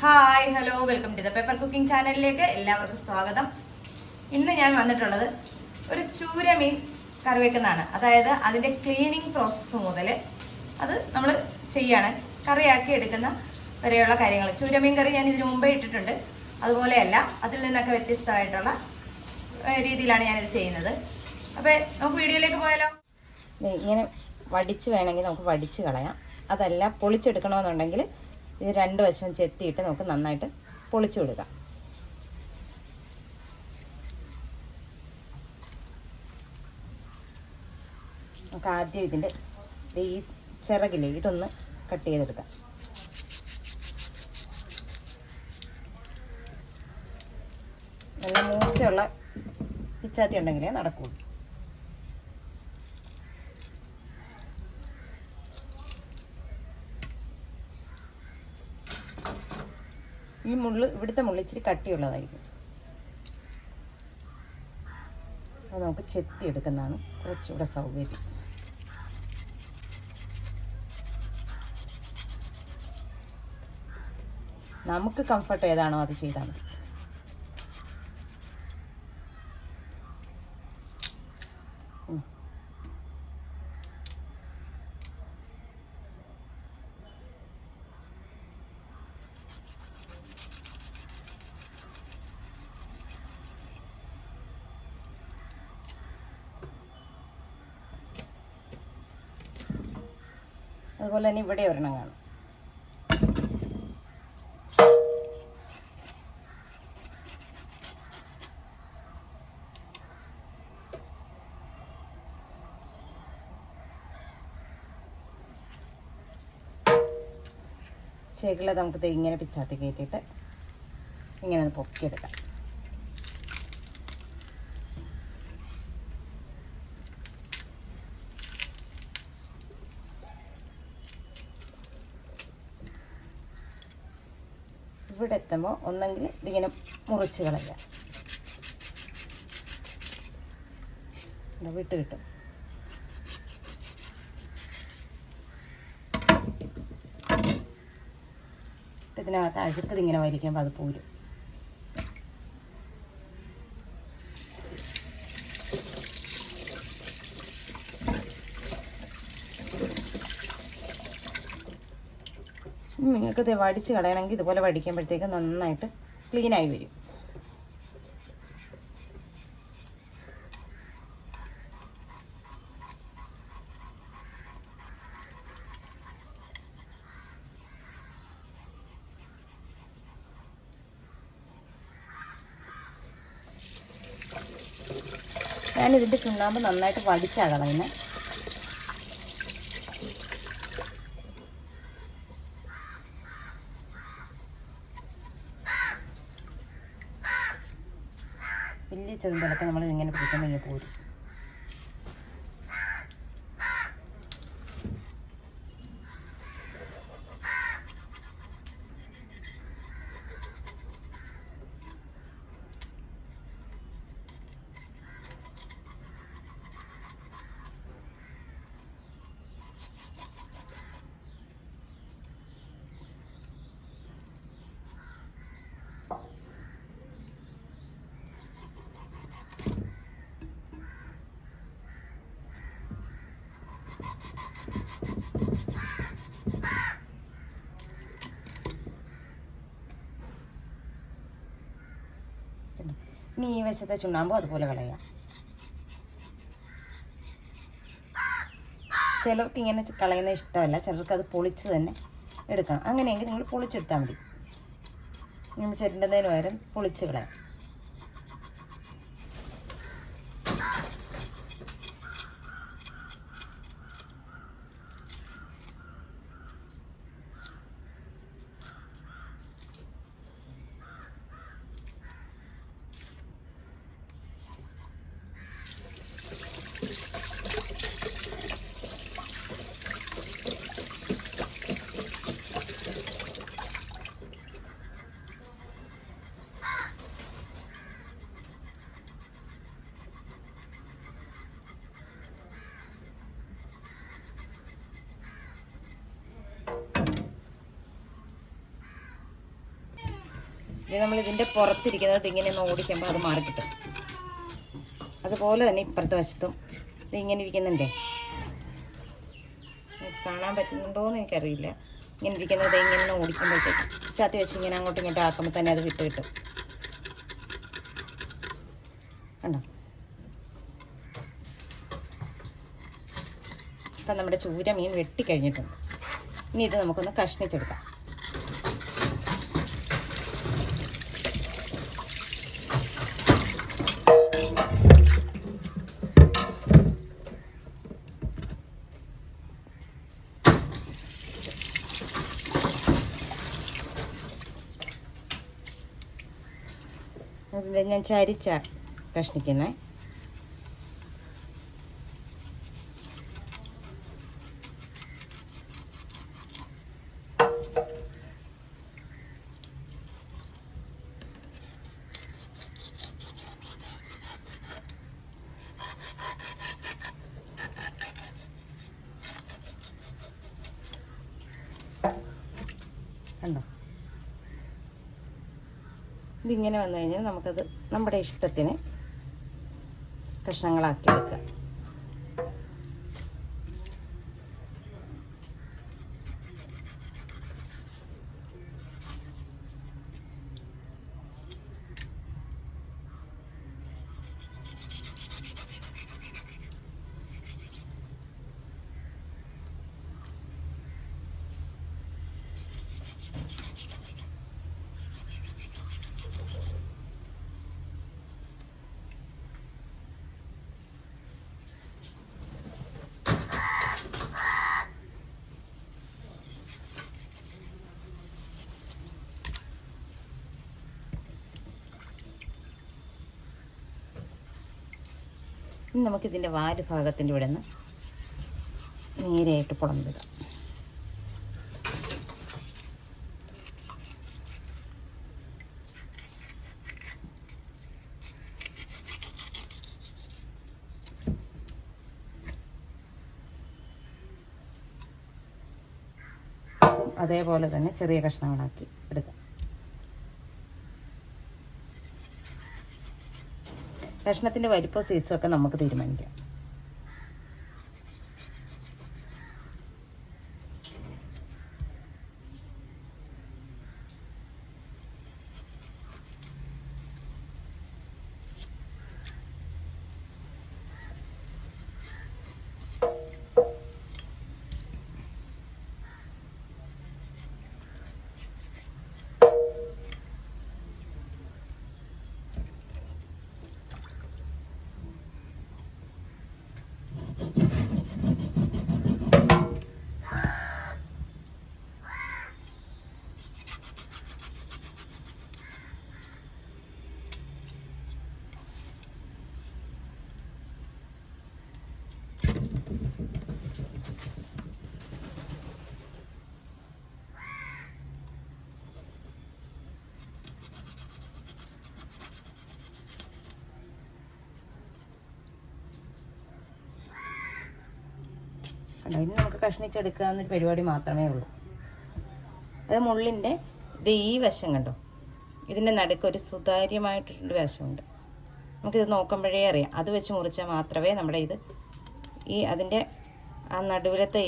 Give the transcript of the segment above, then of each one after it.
Hi hello welcome to the paper cooking ചാനലിലേക്ക് എല്ലാവർക്കും സ്വാഗതം. ഇന്ന് ഞാൻ വന്നിട്ടുള്ളത് ഒരു ചൂരമീൻ കറി വെക്കുന്നതാണ്. അതായത് അതിൻ്റെ ക്ലീനിങ് പ്രോസസ്സ് മുതൽ അത് നമ്മൾ ചെയ്യാണ് കറിയാക്കി എടുക്കുന്ന വരെയുള്ള കാര്യങ്ങൾ. ചൂരമീൻ കറി ഞാൻ ഇതിനു മുമ്പേ ഇട്ടിട്ടുണ്ട്. അതുപോലെയല്ല, അതിൽ നിന്നൊക്കെ വ്യത്യസ്തമായിട്ടുള്ള രീതിയിലാണ് ഞാനിത് ചെയ്യുന്നത്. അപ്പോൾ നമുക്ക് വീഡിയോയിലേക്ക് പോയാലോ. ഇങ്ങനെ വടിച്ച് വേണമെങ്കിൽ നമുക്ക് വടിച്ച് കളയാം. അതല്ല പൊളിച്ചെടുക്കണമെന്നുണ്ടെങ്കിൽ ഇത് രണ്ട് വശവും ചെത്തിയിട്ട് നമുക്ക് നന്നായിട്ട് പൊളിച്ചു കൊടുക്കാം. നമുക്ക് ആദ്യം ഇതിൻ്റെ ഈ ചിറകില്ലേ ഇതൊന്ന് കട്ട് ചെയ്തെടുക്കാം. നല്ല മൂർച്ചയുള്ള പിച്ചാത്തി ഉണ്ടെങ്കിലേ നടക്കുള്ളൂ. ഈ മുള്ള്, ഇവിടുത്തെ മുള്ള് ഇച്ചിരി കട്ടിയുള്ളതായിരിക്കും. അത് നമുക്ക് ചെത്തി എടുക്കുന്നതാണ് കുറച്ചുകൂടെ സൗകര്യം. നമുക്ക് കംഫർട്ട് ഏതാണോ അത് ചെയ്താൽ മതി. അതുപോലെ തന്നെ ഇവിടെ ഒരെണ്ണം കാണും. ചെകിള നമുക്ക് ഇങ്ങനെ പിച്ചാത്തി കയറ്റിയിട്ട് ഇങ്ങനെ ഒന്ന് പൊക്കിയെടുക്കാം. ഇവിടെ എത്തുമ്പോൾ ഒന്നെങ്കിൽ ഇതിങ്ങനെ മുറിച്ച് കളയാം, വിട്ട് കിട്ടും. ഇതിനകത്ത് അഴുക്കത് ഇങ്ങനെ വലിക്കുമ്പോൾ അത് പോരും. നിങ്ങൾക്കിത് വടിച്ച് കളയണമെങ്കിൽ ഇതുപോലെ വടിക്കുമ്പോഴത്തേക്ക് നന്നായിട്ട് ക്ലീനായി വരും. ഞാനിതിൻ്റെ ചുണ്ണാമ്പ് നന്നായിട്ട് വടിച്ചാണ് കളയുന്നത്. വലിയ ചെറുതൊക്കെ നമ്മൾ ഇങ്ങനെ പിടിക്കുമ്പോൾ ഇങ്ങനെ പോരും. ഇനി ഈ വശത്തെ ചുണ്ണാമ്പോ അതുപോലെ കളയാം. ചിലർക്ക് ഇങ്ങനെ കളയുന്ന ഇഷ്ടമല്ല, ചിലർക്ക് അത് പൊളിച്ച് തന്നെ എടുക്കണം. അങ്ങനെയെങ്കിൽ നിങ്ങൾ പൊളിച്ചെടുത്താൽ മതി. നമ്മൾ ചെരണ്ടതിന് പകരം പൊളിച്ച് കളയാം. ഇത് നമ്മൾ ഇതിൻ്റെ പുറത്തിരിക്കുന്നത് ഇങ്ങനെ ഒന്ന് ഓടിക്കുമ്പോൾ അത് മാറിക്കിട്ടും. അതുപോലെ തന്നെ ഇപ്പുറത്തെ വശത്തും ഇത് ഇങ്ങനെ ഇരിക്കുന്നുണ്ടേ, കാണാൻ പറ്റുന്നുണ്ടോയെന്ന് എനിക്കറിയില്ല. ഇങ്ങനെ ഇരിക്കുന്നത് ഇങ്ങനെ ഓടിക്കുമ്പോഴത്തേക്ക് ചാത്തി വെച്ച് ഇങ്ങനെ അങ്ങോട്ടും ഇങ്ങോട്ടും ആക്കുമ്പോൾ തന്നെ അത് വിട്ട് കിട്ടും. കണ്ടോ? അപ്പം നമ്മുടെ ചൂര മീൻ വെട്ടിക്കഴിഞ്ഞിട്ടുണ്ട്. ഇനി ഇത് നമുക്കൊന്ന് കഷ്ണിച്ചെടുക്കാം. ഞാൻ ചരിച്ച കഷ്ണിക്കുന്നേ. കണ്ടോ? ഇതിങ്ങനെ വന്നു കഴിഞ്ഞാൽ നമുക്കത് നമ്മുടെ ഇഷ്ടത്തിന് കഷ്ണങ്ങളാക്കി എടുക്കാം. ഇനി നമുക്കിതിൻ്റെ വാല് ഭാഗത്തിൻ്റെ ഇവിടെ നിന്ന് നേരെയായിട്ട് പുറന്നിടാം. അതേപോലെ തന്നെ ചെറിയ കഷ്ണങ്ങളാക്കി എടുക്കാം. കഷ്ണത്തിൻ്റെ വലിപ്പവും സൈസും ഒക്കെ നമുക്ക് തീരുമാനിക്കാം. കണ്ടോ? ഇനി നമുക്ക് കഷ്ണിച്ചെടുക്കാവുന്ന പരിപാടി മാത്രമേ ഉള്ളൂ. അത് മുള്ളിൻ്റെ ഇത് ഈ വശം കണ്ടോ, ഇതിൻ്റെ നടുക്ക് ഒരു സുതാര്യമായിട്ടൊരു വശമുണ്ട്. നമുക്കിത് നോക്കുമ്പോഴേ അറിയാം. അത് വെച്ച് മുറിച്ചാൽ മാത്രമേ നമ്മുടെ ഇത് ഈ അതിൻ്റെ ആ നടുവിലത്തെ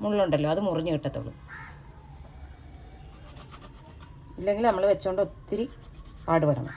മുള്ളുണ്ടല്ലോ അത് മുറിഞ്ഞ് കിട്ടത്തുള്ളൂ. ഇല്ലെങ്കിൽ നമ്മൾ വെച്ചുകൊണ്ട് ഒത്തിരി പാടുപെടണം.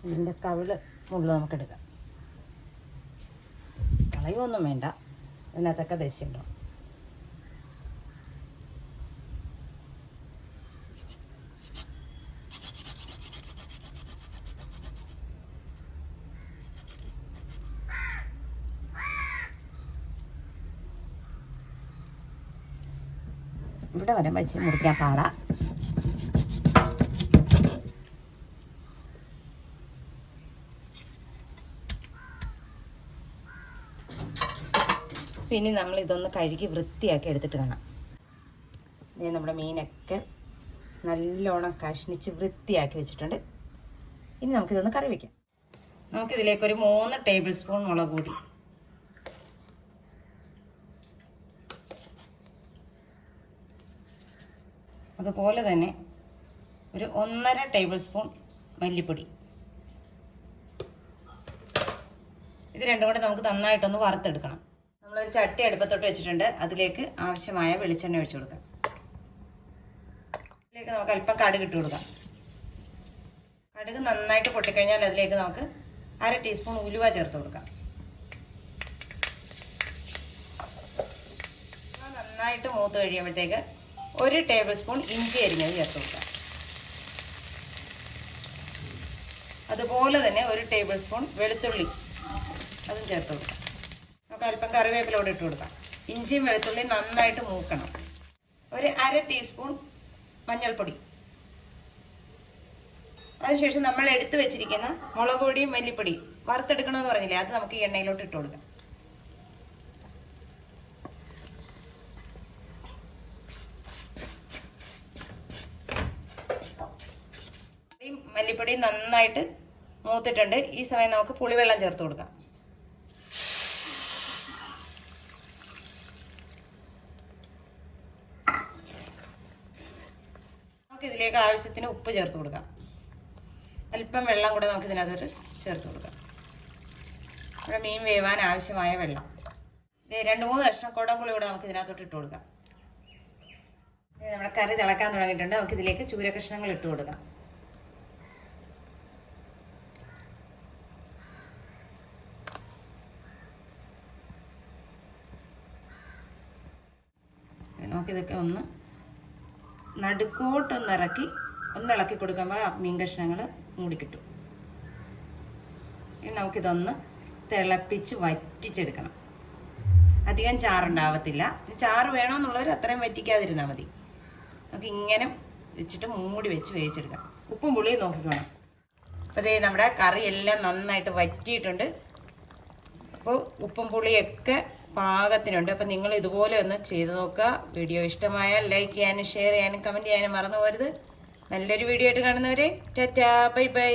ഇതിൻ്റെ കവിള് മുള്ളു നമുക്കെടുക്കാം. കളയൊന്നും വേണ്ട, ഇതിനകത്തൊക്കെ ദശയുണ്ടോ. ഇവിടെ വരെ വച്ച് മുറിക്കാൻ പാടാ. പിന്നെ നമ്മൾ ഇതൊന്ന് കഴുകി വൃത്തിയാക്കി എടുത്തിട്ട് കാണാം. ഇനി നമ്മുടെ മീനൊക്കെ നല്ലോണം കഷ്ണിച്ച് വൃത്തിയാക്കി വെച്ചിട്ടുണ്ട്. ഇനി നമുക്കിതൊന്ന് കറി വയ്ക്കാം. നമുക്കിതിലേക്കൊരു 3 ടേബിൾ സ്പൂൺ മുളക് പൊടി, അതുപോലെ തന്നെ ഒരു 1.5 ടേബിൾ സ്പൂൺ മല്ലിപ്പൊടി. ഇത് രണ്ടും കൂടെ നമുക്ക് നന്നായിട്ടൊന്ന് വറുത്തെടുക്കണം. നമ്മളൊരു ചട്ടി അടുപ്പത്തോട്ട് വെച്ചിട്ടുണ്ട്. അതിലേക്ക് ആവശ്യമായ വെളിച്ചെണ്ണ ഒഴിച്ചു കൊടുക്കാം. അതിലേക്ക് നമുക്ക് അല്പം കടുക് ഇട്ട് കൊടുക്കാം. കടുക് നന്നായിട്ട് പൊട്ടിക്കഴിഞ്ഞാൽ അതിലേക്ക് നമുക്ക് 1/2 ടീസ്പൂൺ ഉലുവ ചേർത്ത് കൊടുക്കാം. നന്നായിട്ട് മൂത്ത് കഴിയുമ്പോഴത്തേക്ക് 1 ടേബിൾ സ്പൂൺ ഇഞ്ചി അരിഞ്ഞത് ചേർത്ത് കൊടുക്കാം. അതുപോലെ തന്നെ 1 ടേബിൾ സ്പൂൺ വെളുത്തുള്ളി അതും ചേർത്ത് കൊടുക്കാം. നമുക്ക് അല്പം കറിവേപ്പിലോട് ഇട്ട് കൊടുക്കാം. ഇഞ്ചിയും വെളുത്തുള്ളിയും നന്നായിട്ട് മൂക്കണം. 1/2 ടീസ്പൂൺ മഞ്ഞൾപ്പൊടി. അതിനുശേഷം നമ്മൾ എടുത്തു വെച്ചിരിക്കുന്ന മുളക് പൊടിയും മല്ലിപ്പൊടിയും വറുത്തെടുക്കണമെന്ന് പറഞ്ഞില്ലേ, അത് നമുക്ക് ഈ എണ്ണയിലോട്ട് ഇട്ട് കൊടുക്കാം. മല്ലിപ്പൊടി നന്നായിട്ട് മൂത്തിട്ടുണ്ട്. ഈ സമയം നമുക്ക് പുളിവെള്ളം ചേർത്ത് കൊടുക്കാം. നമുക്ക് ഇതിലേക്ക് ആവശ്യത്തിന് ഉപ്പ് ചേർത്ത് കൊടുക്കാം. അല്പം വെള്ളം കൂടെ നമുക്ക് ഇതിനകത്തോട്ട് ചേർത്ത് കൊടുക്കാം. ഇവിടെ മീൻ വേവാൻ ആവശ്യമായ വെള്ളം. 2-3 കഷ്ണം കുടംപുളി കൂടെ നമുക്ക് ഇതിനകത്തോട്ട് ഇട്ട് കൊടുക്കാം. നമ്മുടെ കറി തിളക്കാൻ തുടങ്ങിയിട്ടുണ്ട്. നമുക്ക് ഇതിലേക്ക് ചൂര കഷ്ണങ്ങൾ ഇട്ട് കൊടുക്കാം. നമുക്കിതൊക്കെ ഒന്ന് നടുക്കോട്ടൊന്നിറക്കി ഇളക്കി കൊടുക്കുമ്പോൾ മീൻ കഷ്ണങ്ങൾ മൂടിക്കിട്ടും. ഇനി നമുക്കിതൊന്ന് തിളപ്പിച്ച് വറ്റിച്ചെടുക്കണം. അധികം ചാറുണ്ടാവത്തില്ല. ചാറ് വേണമെന്നുള്ളവർ അത്രയും വറ്റിക്കാതിരുന്നാൽ മതി. നമുക്ക് ഇങ്ങനെ വെച്ചിട്ട് മൂടി വെച്ച് വേവിച്ചെടുക്കാം. ഉപ്പും പുളിയും നോക്കിക്കോണം. അപ്പോൾ നമ്മുടെ കറി എല്ലാം നന്നായിട്ട് വറ്റിയിട്ടുണ്ട്. അപ്പോൾ ഉപ്പും പുളിയൊക്കെ പാകത്തിനുണ്ട്. അപ്പം നിങ്ങൾ ഇതുപോലെ ഒന്ന് ചെയ്ത് നോക്കുക. വീഡിയോ ഇഷ്ടമായാൽ ലൈക്ക് ചെയ്യാനും ഷെയർ ചെയ്യാനും കമൻറ്റ് ചെയ്യാനും മറന്നു പോകരുത്. നല്ലൊരു വീഡിയോ ആയിട്ട് കാണുന്നവരെ ടാറ്റാ, ബൈ ബൈ.